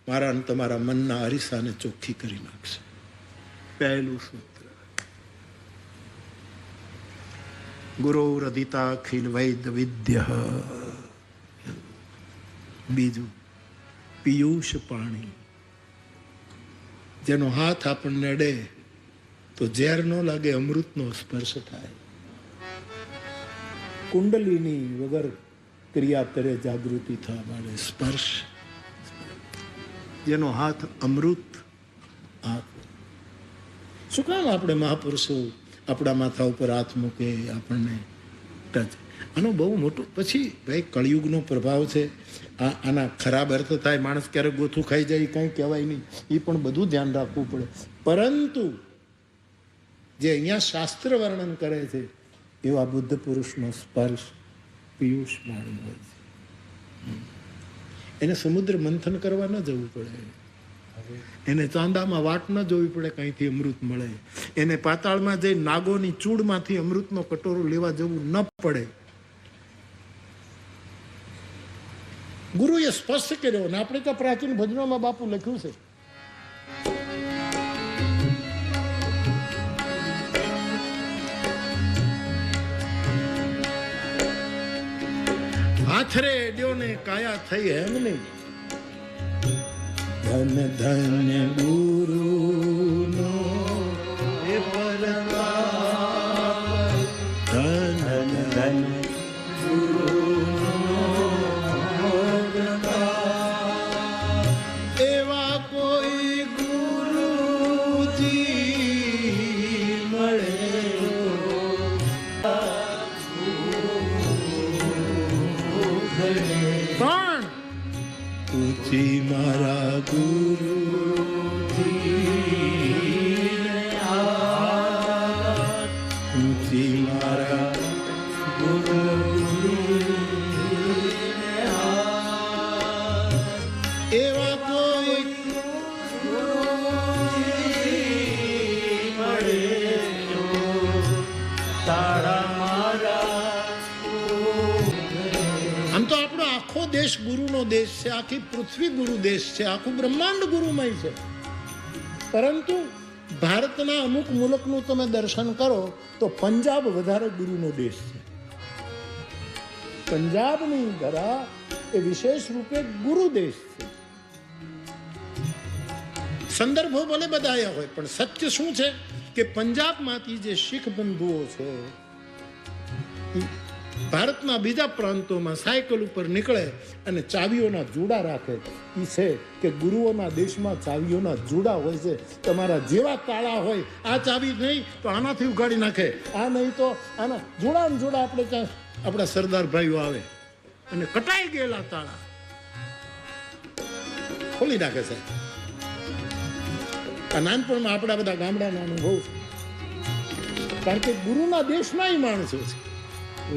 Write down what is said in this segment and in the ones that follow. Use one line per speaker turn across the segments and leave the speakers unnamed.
મારા અને તમારા મનના અરીસાને ચોખ્ખી કરી નાખશે. પહેલું સૂત્ર. ગુરોરધિતાખિલ વૈદ વિદ્ય. બીજું પિયુષ પાણી. જેનો હાથ આપણને અડે તો ઝેર ન લાગે, અમૃતનો સ્પર્શ થાય. કુંડલીની વગર ક્રિયા કરે જાગૃતિ થવા માટે સ્પર્શ. જેનો હાથ અમૃત હાથ. શું કામ આપણે મહાપુરુષો આપણા માથા ઉપર હાથ મૂકે, આપણને ટચ. આનો બહુ મોટું પછી ભાઈ કળિયુગનો પ્રભાવ છે. આના ખરાબ અર્થ થાય, માણસ ક્યારેક ગોથું ખાઈ જાય, કંઈ કહેવાય નહીં, એ પણ બધું ધ્યાન રાખવું પડે. પરંતુ જે અહીંયા શાસ્ત્ર વર્ણન કરે છે એવા બુદ્ધ પુરુષનો સ્પર્શ પિયુષ પાણી હોય છે. એને સમુદ્ર મંથન કરવા ન જવું પડે, એને ચાંદામાં વાટ ન જોવી પડે કંઈથી અમૃત મળે, એને પાતાળમાં જઈ નાગોની ચૂડમાંથી અમૃતનો કટોરો લેવા જવું ન પડે. ગુરુએ સ્પષ્ટ કર્યો ને આપણે તો પ્રાચીન ભજનોમાં બાપુ લખ્યું છે. હાથરે એડ્યો ને કાયા થઈ એમ નહીં. ધન ધન ગુરુનો એ પરતાપ, ધન ધન ગુરુનો પ્રતાપ. એવા કોઈ ગુરુજી મળે પણ ઊંચી મારા ગુરુજી, ઊંચી મારા ગુરુજી. એવા કોઈ ગુરુજી મળે તારા મારા. આમ તો આપણો આખો દેશ ગુરુનો દેશ છે, આખી પૃથ્વી ગુરુ દેશ છે, આખું બ્રહ્માંડ ગુરુમય છે. પરંતુ ભારતના અમુક મુલકનું તમે દર્શન કરો તો પંજાબ વધારે ગુરુનો દેશ છે. પંજાબની ધરા એ વિશેષ રૂપે ગુરુ દેશ છે. સંદર્ભો ભલે બધાયા હોય પણ સત્ય શું છે કે પંજાબમાંથી જે શીખ બંધુઓ છે ભારતના બીજા પ્રાંતોમાં સાયકલ ઉપર નીકળે અને ચાવીઓના જુડા રાખે. એ છે કે ગુરુઓના દેશમાં ચાવીઓના જુડા હોય છે. તમારા જેવા તાળા હોય, આ ચાવી નહીં તો આનાથી ઉગાડી નાખે, આ નહીં તો આના જુડા ને જુડા. આપણે ત્યાં આપણા સરદાર ભાઈઓ આવે અને કટાઈ ગયેલા તાળા ખોલી નાખે છે. આ નાનપણમાં આપણા બધા ગામડાના અનુભવ છે, કારણ કે ગુરુના દેશમાં માણસો છે.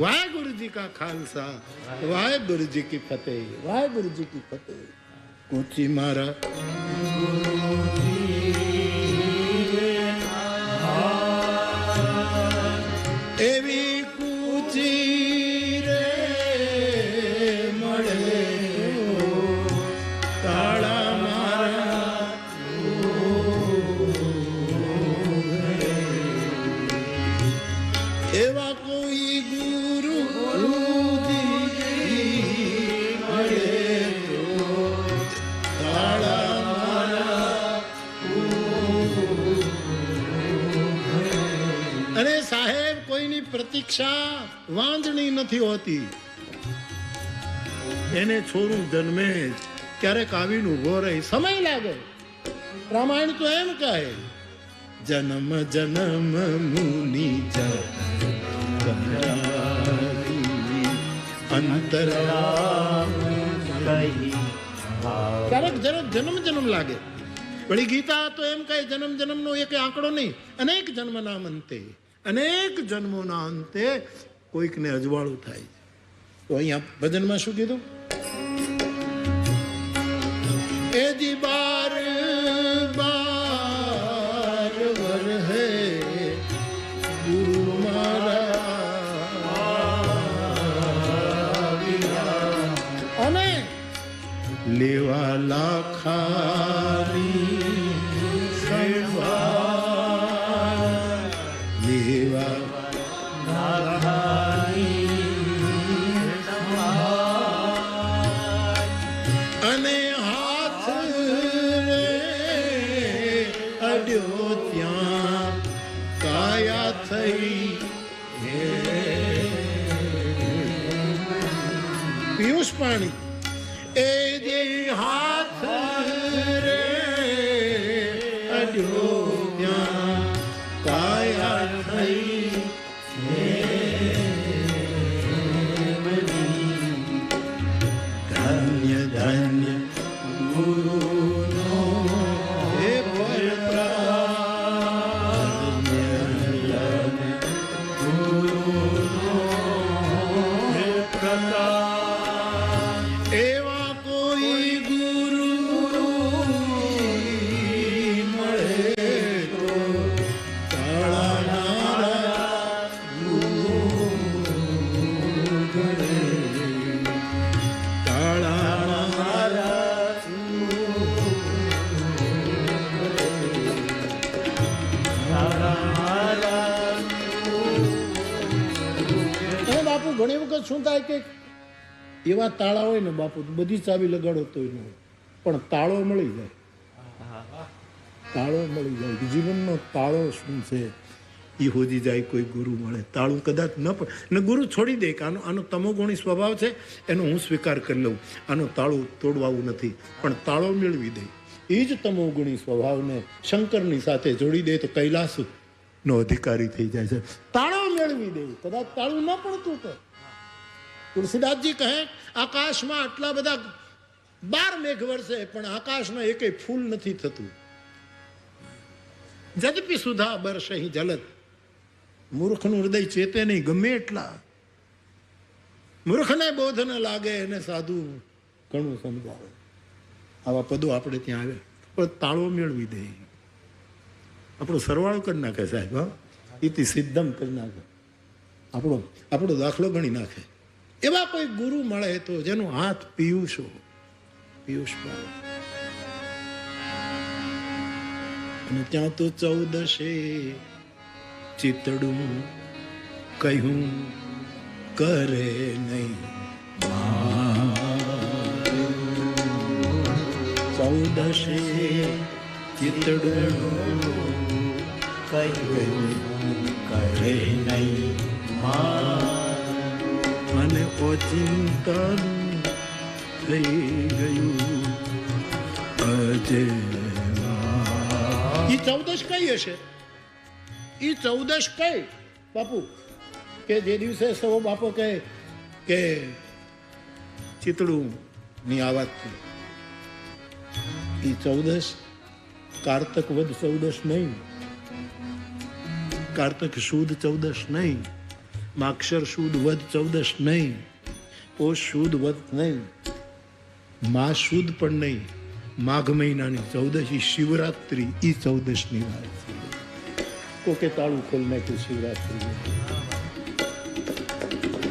વાહેગુરુ જી કા ખાલસા, વાહેગુરુ જી કી ફતેહ, વાહેગુરુ જી કી ફતેહ. ઊંચી મારા એવી કૂચી રે મળે તાળા મારા. એવા કોઈ ગુરુ અને સાહેબ કોઈની પ્રતીક્ષા વાંધણી નથી હોતી. એને છોરું જન્મે ક્યારેક આવીને ઉભો રહી, સમય લાગે. રામાયણ તો એમ કહે જન્મ જન્મ મુનિ અંતરા. ક્યારેક જન્મ જન્મ લાગે. વળી ગીતા તો એમ કહે જન્મ જન્મનો એક આંકડો નહીં, અનેક જન્મના અંતે, અનેક જન્મોના અંતે કોઈકને અજવાળું થાય. તો અહીંયા ભજનમાં શું કીધું? એ જી બાર બાર વર હે ગુરુ મારા અને લે એવા લાખાની સંભાળ, એવા અને હાથ રે અડ્યો ત્યાં કાયા થઈ. પિયુષ પાણી એ જે હાથ રે અડ્યો ત્યાં કાયા થઈ. ધન્ય ધન્ય ગુરુનો હે પરપ્રાણ, ગુરુનો હે પ્રતાપ. એવા કોઈ ગુરુ મળે તો તાળાના બાપુ ઘણી વખત શું થાય કે એવા તાળા હોય ને બાપુ બધી ચાવી લગાડો તોય ન હોય, પણ તાળો મળી જાય. તાળો મળી જાય. જીવનનો તાળો શું છે એ હોજી જાય. કોઈ ગુરુ મળે, તાળું કદાચ ન પડે ને ગુરુ છોડી દે કે આનો તમોગુણી સ્વભાવ છે, એનો હું સ્વીકાર કરી લઉં, આનો તાળું તોડવાવું નથી, પણ તાળો મેળવી દે. એ જ તમોગુણી સ્વભાવને શંકરની સાથે જોડી દે તો કૈલાસ નો અધિકારી થઈ જાય છે. તાળો મેળવી દે, કદાચ તાળું ન પડતું તો. તુલસીદાસજી કહે આકાશમાં આટલા બધા 12 મેઘ વરસે પણ આકાશમાં એકેય ફૂલ નથી થતું. જદપી સુધા બરસહી જલત. મૂર્ખનું હૃદય ચેતે નહીં ગમે એટલા. મૂર્ખને બોધ ન લાગે એને સાધુ ઘણું સમજાવે. આવા પદો આપણે ત્યાં આવે પણ તાળો મેળવી દે. આપણો સરવાળો કરી નાખે સાહેબ. ઇતિ સિદ્ધમ કરી નાખે. આપણો દાખલો ગણી નાખે. એવા કોઈ ગુરુ મળે તો જેનો હાથ પિયુષ પાડે. અને ત્યાં તો 14 ચિતડું કહ્યું કરે નહીં. 14 ચિતડું કહ્યું કરે નહીં. મને ઓચિંતન થઈ ગયું અજે. ઈ 14 કઈ હશે? ઈ 14 કઈ બાપુ કે જે દિવસે સૌ બાપો કહે કે ચિતડું ની આ વાત થઈ. ઈ 14 કારતક વદ 14 નહીં, કારતક સુદ 14 નહીં, માક્ષર સુદ વદ 14 નહીં, પોષ સુદ વદ નહીં, મા સુદ પણ નહીં, માઘ મહિનાની 14 શિવરાત્રી. ઈ 14 ની વાત છે. કોકે તાળું ખોલ નાખ્યું શિવરાત્રી.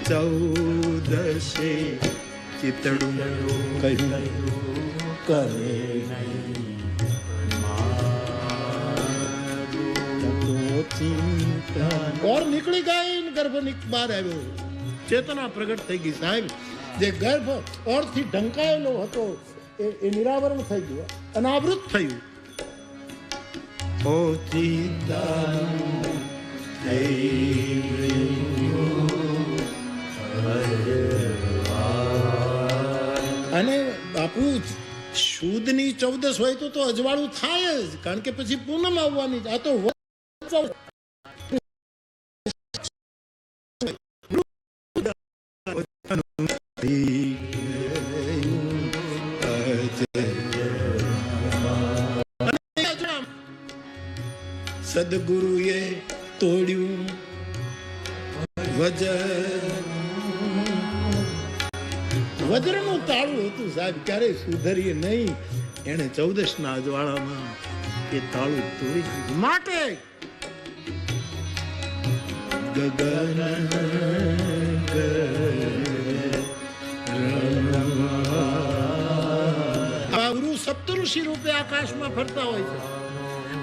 14 ચિતડું કહ્યું કરે ઓર નીકળી ગઈ. ગર્ભ બહાર આવ્યો, ચેતના પ્રગટ થઈ ગઈ સાહેબ. જે ગર્ભ ઓરથી ઢંકાયેલો હતો એ નિરાવરણ થઈ ગયું, અનાવૃત થયું. અને બાપુ શુદ્ધની 14 હોય તો અજવાળું થાય જ, કારણ કે પછી પૂનમ આવવાની. આ તો સદગુરુએ તોડ્યું વજ્રનું તાળું હતું સાહેબ, ક્યારેય સુધરીએ નહીં. એને 14 ના અજવાળામાં એ તાળું તોડી દીધું. માટે ગગન સપ્તઋષિ રૂપે આકાશમાં ફરતા હોય છે,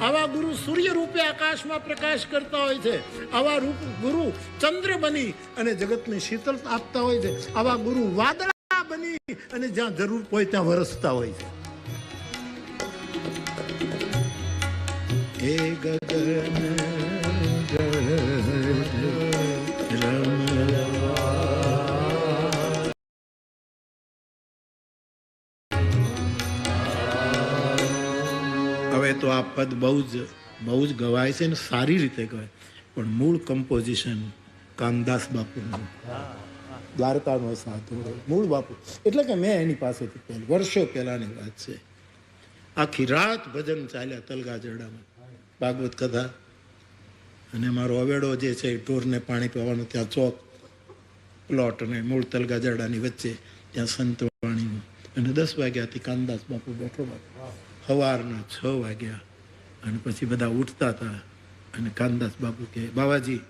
આવા ગુરુ સૂર્ય રૂપે આકાશમાં પ્રકાશ કરતા હોય છે, આવા ગુરુ ચંદ્ર બની અને જગતને શીતળતા આપતા હોય છે, આવા ગુરુ વાદળા બની અને જ્યાં જરૂર હોય ત્યાં વરસતા હોય છે. એ ગગન હવે તો આ પદ બહુ જ ગવાય છે ને સારી રીતે ગવાય, પણ મૂળ કમ્પોઝિશન કાનદાસ બાપુનું, દ્વારકાનો સાધુ મૂળ બાપુ. એટલે કે મેં એની પાસેથી પહેલું વર્ષો પહેલાની વાત છે. આખી રાત ભજન ચાલ્યા તલગાજરડામાં, ભાગવત કથા. અને મારો અવેડો જે છે ઢોરને પાણી પીવાનું ત્યાં ચોક પ્લોટ અને મૂળ તલગાજરડાની વચ્ચે ત્યાં સંતવાણીનું. અને 10 વાગ્યાથી કાનદાસ બાપુ બેઠો સવારના 6 વાગ્યા. અને પછી બધા ઉઠતા હતા અને કાનદાસ બાપુ કે બાવાજી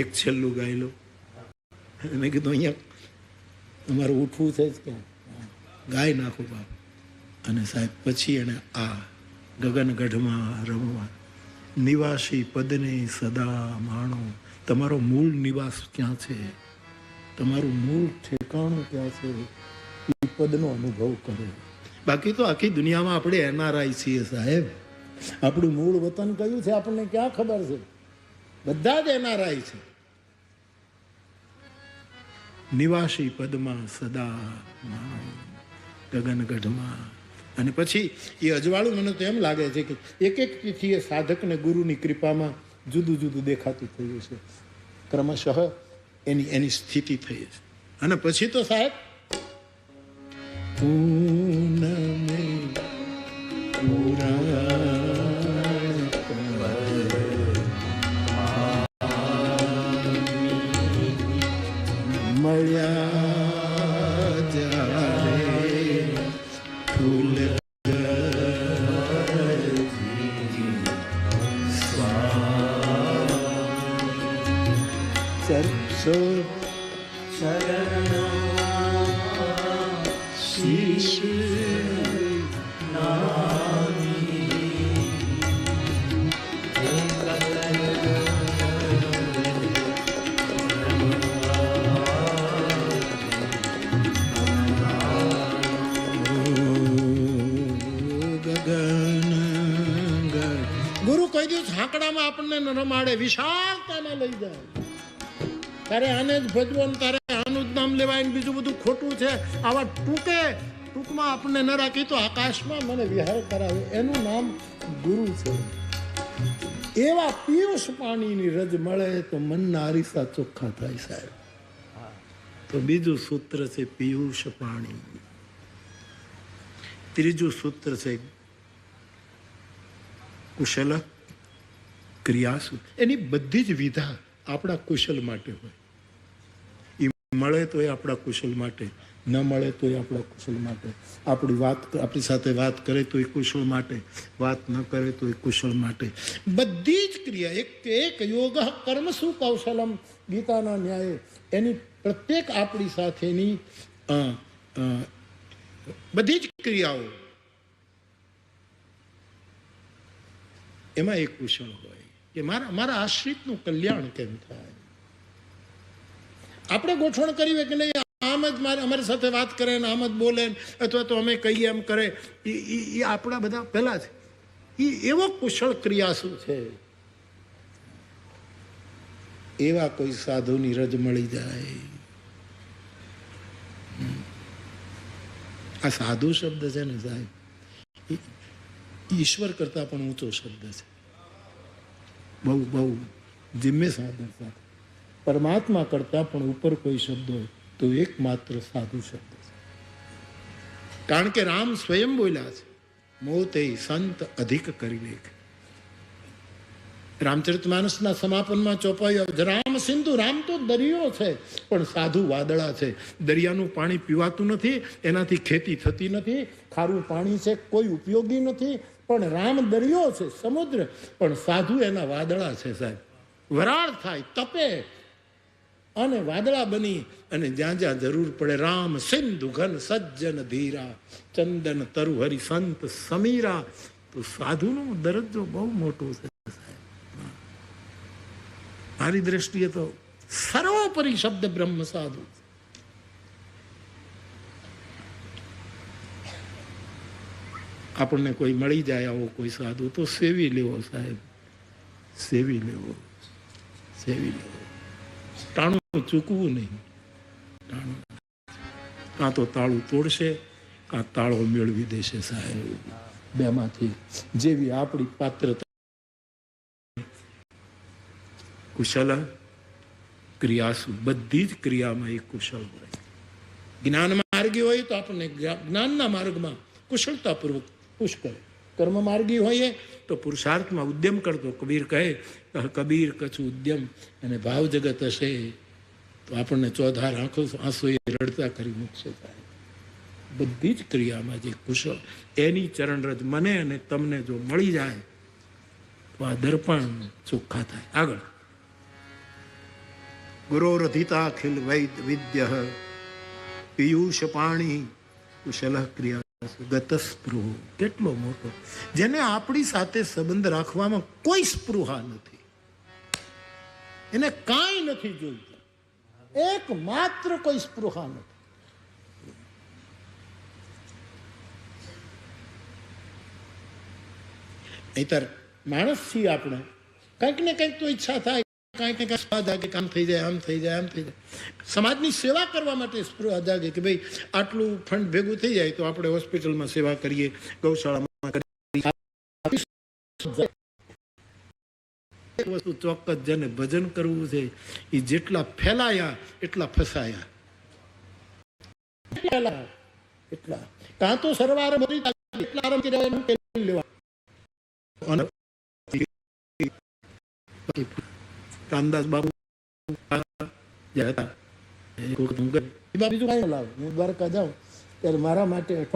એક છેલ્લું ગાઈ લો. મેં કીધું અહીંયા અમારું ઉઠવું છે જ ક્યાં, ગાઈ નાખો બાપ. અને સાહેબ પછી એને આ ગગનગઢમાં રમવા નિવાસી પદને સદા માણો. તમારો મૂળ નિવાસ ક્યાં છે, તમારું મૂળ ઠેકાણું ક્યાં છે, એ પદનો અનુભવ કરો. બાકી તો આખી દુનિયામાં આપણે એનઆરઆઈ છીએ સાહેબ. આપણું મૂળ વતન કયું છે આપણને ક્યાં ખબર છે? બધા જ એનઆરઆઈ છે. નિવાસી પદમાં સદા માણો ગગનગઢમાં. અને પછી એ અજવાળું મને તો એમ લાગે છે કે એક તિથિએ સાધકને ગુરુની કૃપામાં જુદું જુદું દેખાતું થયું છે, ક્રમશઃ એની સ્થિતિ થઈ છે. અને પછી તો સાહેબ મળ્યા જ્યારે ફૂલ ચરસો શરણ શીશ ગુરુ કોઈ દિવસ હાંકડામાં આપણને ન રમાડે, વિશાળતામાં લઈ જાય. તારે આને જ ભજવો, તારે આનું જ નામ લેવાય, બીજું બધું ખોટું છે. આવા ટૂંકમાં આપણને ન રાખી તો આકાશમાં મને વિહાર કરાવે, એનું નામ ગુરુ છે. એવા પિયુષ પાણીની રજ મળે તો મનના અરીસા ચોખ્ખા થાય સાહેબ. તો બીજું સૂત્ર છે પિયુષ પાણી. ત્રીજું સૂત્ર છે કુશલ ક્રિયાસુ. એની બધી જ વિધા આપણા કુશલ માટે હોય. એ મળે તો એ આપણા કુશલ માટે, ન મળે તો એ આપણા કુશલ માટે. આપણી સાથે વાત કરે તો એ કુશલ માટે, વાત ન કરે તો એ કુશલ માટે. બધી જ ક્રિયા એક યોગ કર્મસુ કૌશલમ ગીતાના ન્યાય. એની પ્રત્યેક આપણી સાથેની બધી જ ક્રિયાઓ એમાં એક કુશળ હોય કે મારા આશ્રિતનું કલ્યાણ કેમ થાય. આપણે ગોઠવણ કરી હોય કે નહીં આમ જ અમારી સાથે વાત કરે ને આમ જ બોલે અથવા તો અમે કહીએ એમ કરે, એ આપણા બધા પહેલા છે. એ એવો કુશળ ક્રિયા શું છે, એવા કોઈ સાધુની રજ મળી જાય. આ સાધુ શબ્દ છે ને સાહેબ, ઈશ્વર કરતા પણ ઊંચો શબ્દ છે. બહુ જિમ્મે સાધન સાથે પરમાત્મા કરતા પણ ઉપર કોઈ શબ્દ હોય તો એકમાત્ર સાધુ શબ્દ છે. કારણ કે રામ સ્વયં બોલ્યા છે, મોતે સંત અધિક કરી લેખ. રામચરિતમાનસના સમાપનમાં ચોપાયું, રામ સિંધુ, રામ તો દરિયો છે પણ સાધુ વાદળા છે. દરિયાનું પાણી પીવાતું નથી, એનાથી ખેતી થતી નથી. ખારું પાણી છે, કોઈ ઉપયોગી નથી. પણ રામ દરિયો છે, સમુદ્ર, પણ સાધુ એના વાદળા છે સાહેબ. વરાળ થાય, તપે, અને વાદળા બની અને જ્યાં જ્યાં જરૂર પડે રામ સિંધુ ઘન સજ્જન ધીરા ચંદન તરુ હરિ સંત સમીરા. તો સાધુનો દરજ્જો બહુ મોટો છે. મારી દ્રષ્ટિએ તો સર્વોપરી શબ્દ બ્રહ્મ સાધુ. આપણને કોઈ મળી જાય આવો કોઈ સાધુ તો સેવી લેવો સાહેબ, સેવી લેવો, સેવી લેવો. ટાણું ચૂકવું નહીં. ટાણું કાં તો તાળું તોડશે કાં તાળો મેળવી દેશે સાહેબ. બેમાંથી જેવી આપણી પાત્રતા. કુશલ ક્રિયાસુ, બધી જ ક્રિયામાં એ કુશળ હોય. જ્ઞાન માર્ગી હોય તો આપણને જ્ઞાનના માર્ગમાં કુશળતાપૂર્વક પુશ કરે. કર્મ માર્ગી હોઈએ તો પુરુષાર્થમાં ઉદ્યમ કરતો. કબીર કહે કબીર કછું ઉદ્યમ અને ભાવ જગત હશે તો આપણને ચોધાર આંસુ રડતા કરી મૂકશે. બધી જ ક્રિયામાં જે કુશળ એની ચરણરજ મને અને તમને જો મળી જાય તો આ દર્પણ ચોખ્ખા થાય. આગળ ગુરોરધિતાખિલ વૈદ વિદ્ય પિયુષ પાણી કુશલ ક્રિયા ગતસ્પૃહ. કેટલો મોટો, જેને આપણી સાથે સંબંધ રાખવામાં કોઈ સ્પૃહા નથી, એને કાંઈ નથી જોઈતું, એક માત્ર કોઈ સ્પૃહા નથી. નહીતર માણસ છીએ આપણે, કંઈક ને કંઈક તો ઈચ્છા થાય, કાંઈક ને કાંઈક સ્વાદ જાગે, કામ થઈ જાય, આમ થઈ જાય, આમ થઈ જાય. સમાજની સેવા કરવા માટે સ્પૃહા જાગે કે ભાઈ આટલું ફંડ ભેગું થઈ જાય તો આપણે હોસ્પિટલમાં સેવા કરીએ, ગૌશાળામાં કરીએ. એક વસ્તુ ચોક્કસ, જેને ભજન કરવું છે એ જેટલા ફેલાયા એટલા ફસાયા. એટલા કાં તો સરવાર એટલા આરામ લેવા. રામદાસ બાપુ હું દ્વારકા જાઉં ત્યારે મારા માટે એક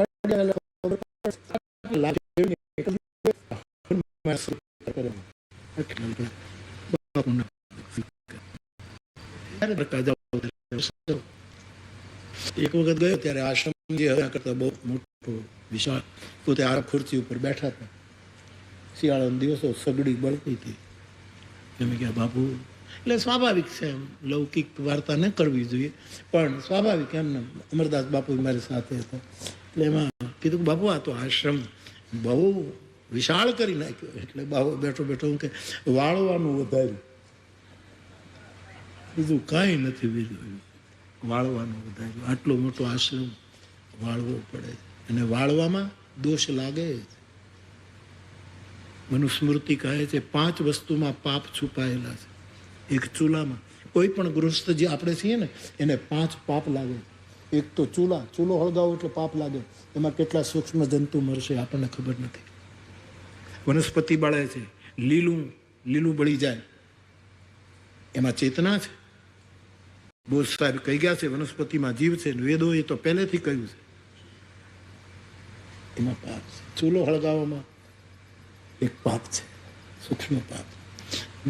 વખત ગયો ત્યારે આશ્રમ જે હતા કરતા બહુ મોટો વિશાળ, પોતે આ ખુરશી ઉપર બેઠા હતા. શિયાળાના દિવસો સગડી બળતી હતી. એમ કે બાપુ, એટલે સ્વાભાવિક છે, એમ લૌકિક વાર્તા ન કરવી જોઈએ પણ સ્વાભાવિક એમને અમરદાસ બાપુ મારી સાથે હતા. એટલે એમાં કીધું કે બાપુ આ તો આશ્રમ બહુ વિશાળ કરી નાખ્યો. એટલે બાપુ બેઠો બેઠો હું કે વાળવાનું વધાર્યું, બીજું કાંઈ નથી, બીજું વાળવાનું વધાર્યું. આટલો મોટો આશ્રમ વાળવો પડે અને વાળવામાં દોષ લાગે જ. મનુસ્મૃતિ કહે છે 5 વસ્તુમાં પાપ છુપાયેલા છે. એક ચૂલામાં, કોઈ પણ ગૃહસ્થ જે આપણે છીએ ને એને 5 પાપ લાગે. એક તો ચૂલો હળગાવો એટલે પાપ લાગે. એમાં કેટલા સૂક્ષ્મ જંતુ મરશે આપણને ખબર નથી. વનસ્પતિ બળે છે, લીલું બળી જાય, એમાં ચેતના છે. બોઝ સાહેબ કહી ગયા છે વનસ્પતિમાં જીવ છે, વેદોએ તો પહેલેથી કહ્યું છે. એમાં પાપ છે. ચૂલો હળગાવવામાં એક પાપ છે, સૂક્ષ્મ પાપ.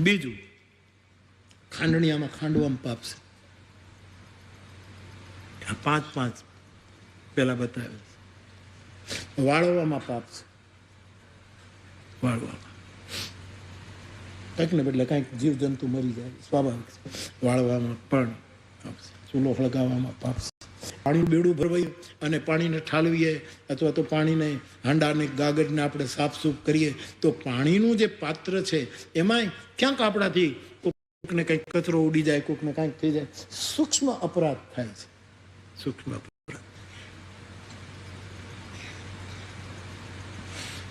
બીજું, ખાંડવામાં પાપ છે. આ 5 પેલા બતાવે છે. વાળવામાં પાપ છે, વાળવામાં કંઈક ને બદલે કંઈક જીવજંતુ મરી જાય, સ્વાભાવિક છે. વાળવામાં પણ પાપ છે. ચૂલો હળગાવવામાં પાપ છે. પાણીનું બેડું ભરવાયું અને પાણીને ઠાલવીએ અથવા તો પાણીને હાંડાને ગાગરને આપણે સાફસૂફ કરીએ તો પાણીનું જે પાત્ર છે એમાંય ક્યાંક આપણાથી કોકને કંઈક કચરો ઉડી જાય, કોકને કાંઈક થઈ જાય, સૂક્ષ્મ અપરાધ થાય છે. સૂક્ષ્મ અપરાધ.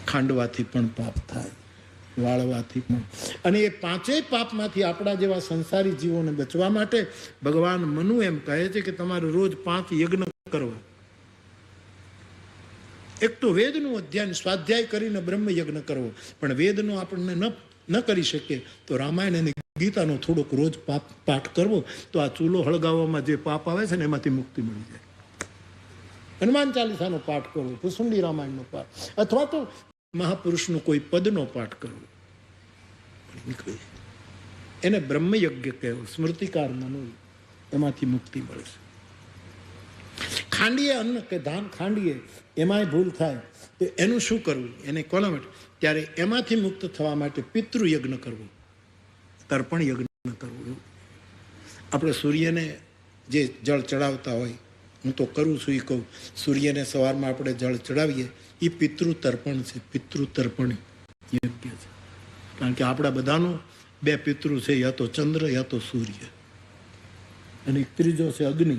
ખાંડવાથી પણ પાપ થાય, વાળવાથી પણ. અને એ 5 પાપમાંથી આપણા જેવા સંસારી જીવોને બચવા માટે ભગવાન મનુ એમ કહે છે કે તમારે રોજ 5 યજ્ઞ કરવા. એક તો વેદનું અધ્યયન સ્વાધ્યાય કરીને બ્રહ્મ યજ્ઞ કરવો, પણ વેદનો આપણને ન કરી શકીએ તો રામાયણ અને ગીતાનો થોડોક રોજ પાઠ કરવો તો આ ચૂલો હળગાવવામાં જે પાપ આવે છે ને એમાંથી મુક્તિ મળી જાય. હનુમાન ચાલીસાનો પાઠ કરવો, ભૂસુંડી રામાયણનો પાઠ, અથવા તો મહાપુરુષનો કોઈ પદનો પાઠ કરવો, એને બ્રહ્મયજ્ઞ કહેવો. સ્મૃતિકાર મનુ એમાંથી મુક્તિ મળશે. ખાંડીએ અન્ન કે ધાન ખાંડીએ એમાંય ભૂલ થાય તો એનું શું કરવું, એને કોના માટે? ત્યારે એમાંથી મુક્ત થવા માટે પિતૃયજ્ઞ કરવું, તર્પણ યજ્ઞ કરવું. એવું આપણે સૂર્યને જે જળ ચડાવતા હોય, હું તો કરું છું એ કહું, સૂર્યને સવારમાં આપણે જળ ચડાવીએ એ પિતૃ તર્પણ છે, પિતૃ તર્પણ યજ્ઞ છે. કારણ કે આપણા બધાનું બે પિતૃ છે, યા તો ચંદ્ર યા તો સૂર્ય, અને ત્રીજો છે અગ્નિ,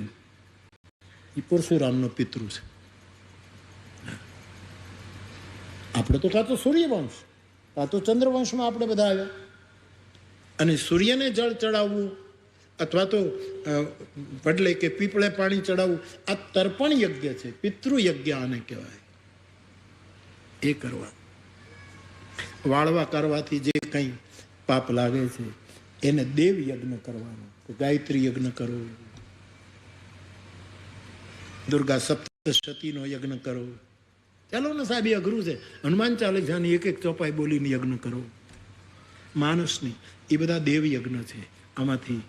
એ પરશુરામનો પિતૃ છે. આપણે તો કાં તો સૂર્યવંશ કાં તો ચંદ્રવંશમાં આપણે બધા આવ્યા. અને સૂર્યને જળ ચડાવવું અથવા તો બદલે કે પીપળે પાણી ચડાવવું, આ તર્પણ યજ્ઞ છે, પિતૃયજ્ઞ આને કહેવાય. એ કરવા વાળવા કરવાથી જે કંઈ પાપ લાગે છે એને દેવ યજ્ઞ કરવાનો, ગાયત્રી યજ્ઞ કરવો, દુર્ગા સપ્તશતીનો યજ્ઞ કરો. ચાલો ને સાહેબ, એ અઘરું છે. હનુમાન ચાલીસાની એક ચોપાઈ બોલીને યજ્ઞ કરો. માનસની, એ બધા દેવ યજ્ઞ છે. આમાંથી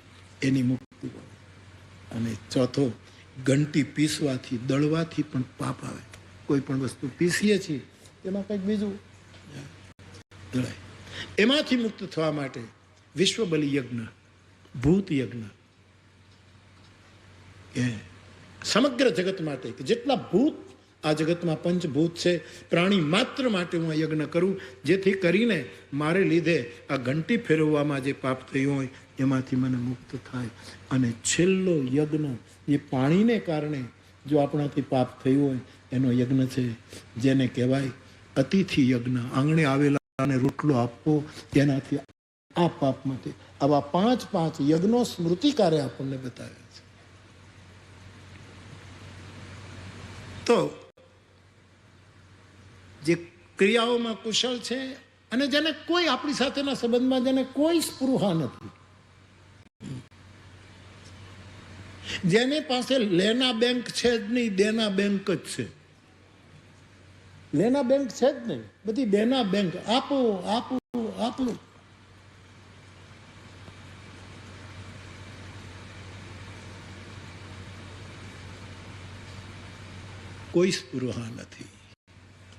એની મુક્તિ. અને ચોથો, ઘંટી પીસવાથી દળવાથી પણ પાપ આવે. કોઈ પણ વસ્તુ પીસીએ છીએ એમાં કંઈક બીજું દળાય. એમાંથી મુક્ત થવા માટે વિશ્વ બલિ યજ્ઞ, ભૂત યજ્ઞ, એ સમગ્ર જગત માટે કે જેટલા ભૂત આ જગતમાં પંચભૂત છે, પ્રાણી માત્ર માટે હું આ યજ્ઞ કરું, જેથી કરીને મારે લીધે આ ઘંટી ફેરવવામાં જે પાપ થયું હોય એમાંથી મને મુક્ત થાય. અને છેલ્લો યજ્ઞ એ પાણીને કારણે જો આપણાથી પાપ થયું હોય એનો યજ્ઞ છે, જેને કહેવાય અતિથિ યજ્ઞ. આંગણે આવેલાને રોટલો આપવો, એનાથી આ પાપમાંથી. આવા 5 યજ્ઞો સ્મૃતિકારે આપણને બતાવ્યા છે. તો જે ક્રિયાઓમાં કુશળ છે અને જેને કોઈ આપણી સાથેના સંબંધમાં જેને કોઈ સ્પૃહા નથી, જેની પાસે લેના બેંક છે જ નહીં, દેના બેંક જ છે. લેના બેંક છે જ નહીં, બધી દેના બેંક. આપો આપો આપો. કોઈ સ્પૃહા નથી.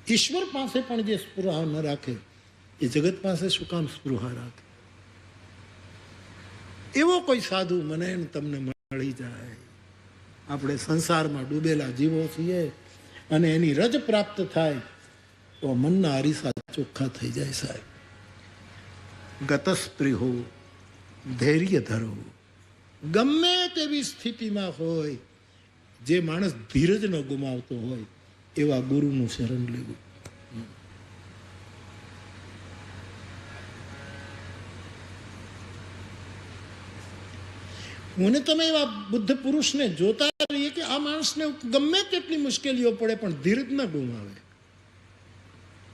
ઈશ્વર પાસે પણ જે સ્પૃહા ન રાખે એ જગત પાસે શું કામ સ્પૃહા રાખે? એવો કોઈ સાધુ મને તમને મળી જાય. આપણે સંસારમાં ડૂબેલા જીવો છીએ અને એની રજ પ્રાપ્ત થાય તો મનના અરીસા ચોખ્ખા થઈ જાય. સાહેબ, ગતસ્પ્રિહો, ધૈર્ય ધરો. ગમે તેવી સ્થિતિમાં હોય, જે માણસ ધીરજ ન ગુમાવતો હોય એવા ગુરુનું શરણ લેવું. મને તમે એવા બુદ્ધ પુરુષને જોતા રહીએ કે આ માણસને ગમે તેટલી મુશ્કેલીઓ પડે પણ ધીરજ ન ગુમાવે.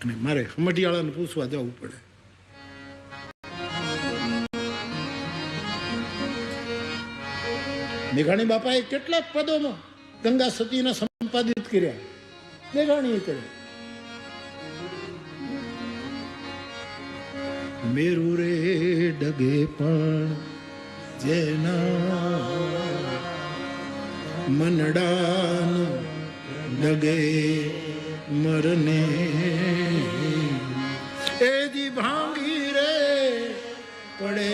અને મારે હમટિયાળાને પૂછવા જવું પડે. મેઘાણી બાપાએ કેટલાક પદોમાં ગંગા સતીના સંપાદિત કર્યા. મેઘાણીએ કર્યા. મેરુ રે ડગે પણ જેના મનડાન ડગે મરને એ જી ભાંગી રે પડે.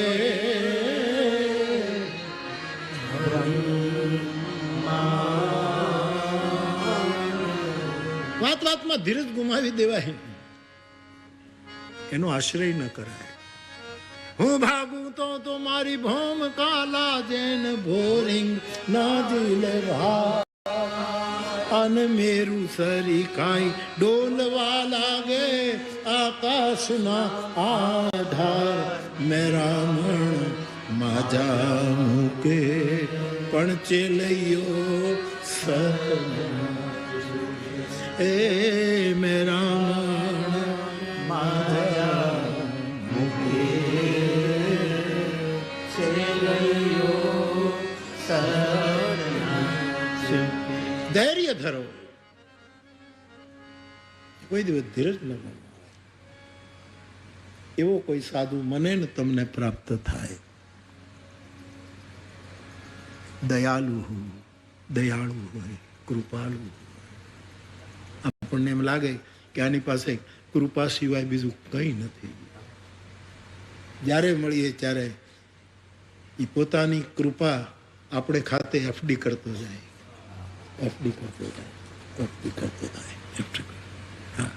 વાતમાં ધીરજ ગુમાવી દેવાય, એનો આશ્રય ન કરાય. હું ભાગું તો મારી ભોમ કાલા જેન ભોરિંગ ના જીલે ભા. અન મેરું સરી કાઈ ડોલવા લાગે આકાશના આધાર. મેરામણ માજા મૂકે પણ ચેલૈયો સત. એ મેરામણ માજા મૂકે ચેલૈયો સત. ધૈર્ય ધરો. કોઈ દિવસ ધીરજ ન કરો. એવો કોઈ સાધુ મને ને તમને પ્રાપ્ત થાય. દયાળુ હોય, કૃપાળુ. આપણને એમ લાગે કે આની પાસે કૃપા સિવાય બીજું કંઈ નથી. જ્યારે મળીએ ત્યારે એ પોતાની કૃપા આપણે ખાતે એફડી કરતો જાય. હા,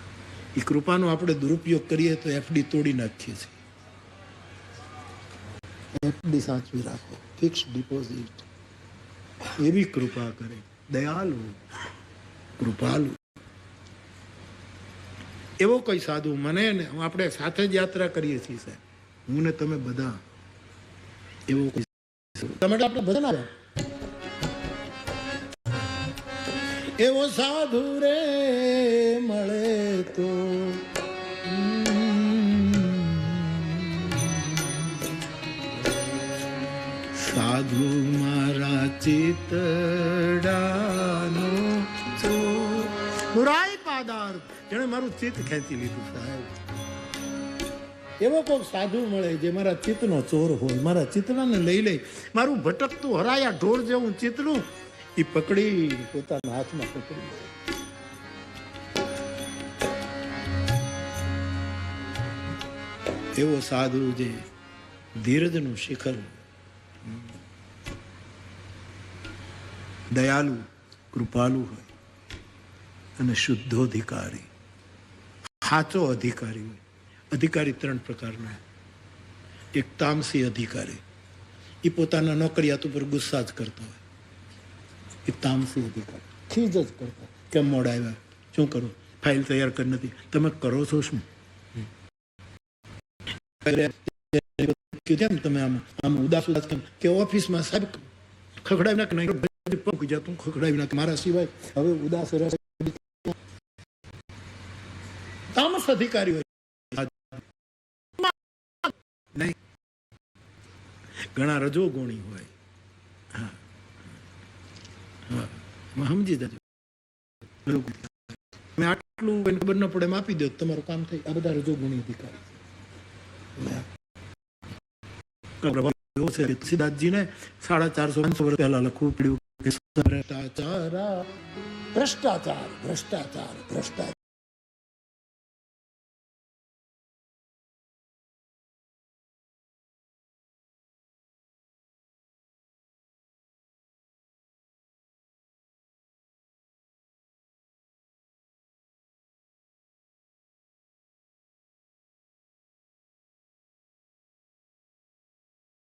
એ કૃપાનો આપણે દુરુપયોગ કરીએ તો એફડી તોડી નાખીએ છીએ. એફડી સાચવી રાખો, ફિક્સ ડિપોઝિટ. એવી કૃપા કરે, દયાળુ, કૃપાળુ. એવો કોઈ સાધુ મને ને આપણે સાથે જ યાત્રા કરીએ છીએ સાહેબ, હું ને તમે બધા. એવો કોઈ તમે આપણે ભજન આવ્યા, એવો સાધુ રે મળે તો સાધુ મારા ચિતડાનો મુરાઈ પાદાર, જેણે મારું ચિત્ત ખેંચી લીધું સાહેબ. એવો કોઈ સાધુ મળે જે મારા ચિત્તનો ચોર હોય, મારા ચિત્તડાને લઈ લે, મારું ભટકતું હરાયા ઢોર જેવું ચિત્તનું એ પકડી પોતાના હાથમાં પકડી. એવો સાધુ જે ધીરજનું શિખર, દયાળુ, કૃપાળુ હોય અને શુદ્ધોધિકારી, સાચો અધિકારી હોય. અધિકારી 3 પ્રકારના. એક તામસી અધિકારી, એ પોતાના નોકરિયાત ઉપર ગુસ્સા જ કરતો હોય. એ તામસી અધિકારી, ખીજ જ કરતા, કેમ મોડા આવ્યા, શું કરું, ફાઇલ તૈયાર કરી નથી, તમે કરો છો શું? તમે આમ ઉદાસ કેમ કે ઓફિસમાં સાહેબ ખખડાવી નાખ, તું ખખડાવી નાખ, મારા સિવાય હવે ઉદાસ રહેશે. તામસ અધિકારી હોય. ઘણા રજોગુણી હોય. હા, સમજી જજો. મેં આટલું ખબર ન પડે એમ આપી દો, તમારું કામ થઈ. આ બધા રજોગુણી અધિકારી. તુલસીદાસજીને 450-500 વર્ષ પહેલા લખવું પડ્યું કે ભ્રષ્ટાચાર.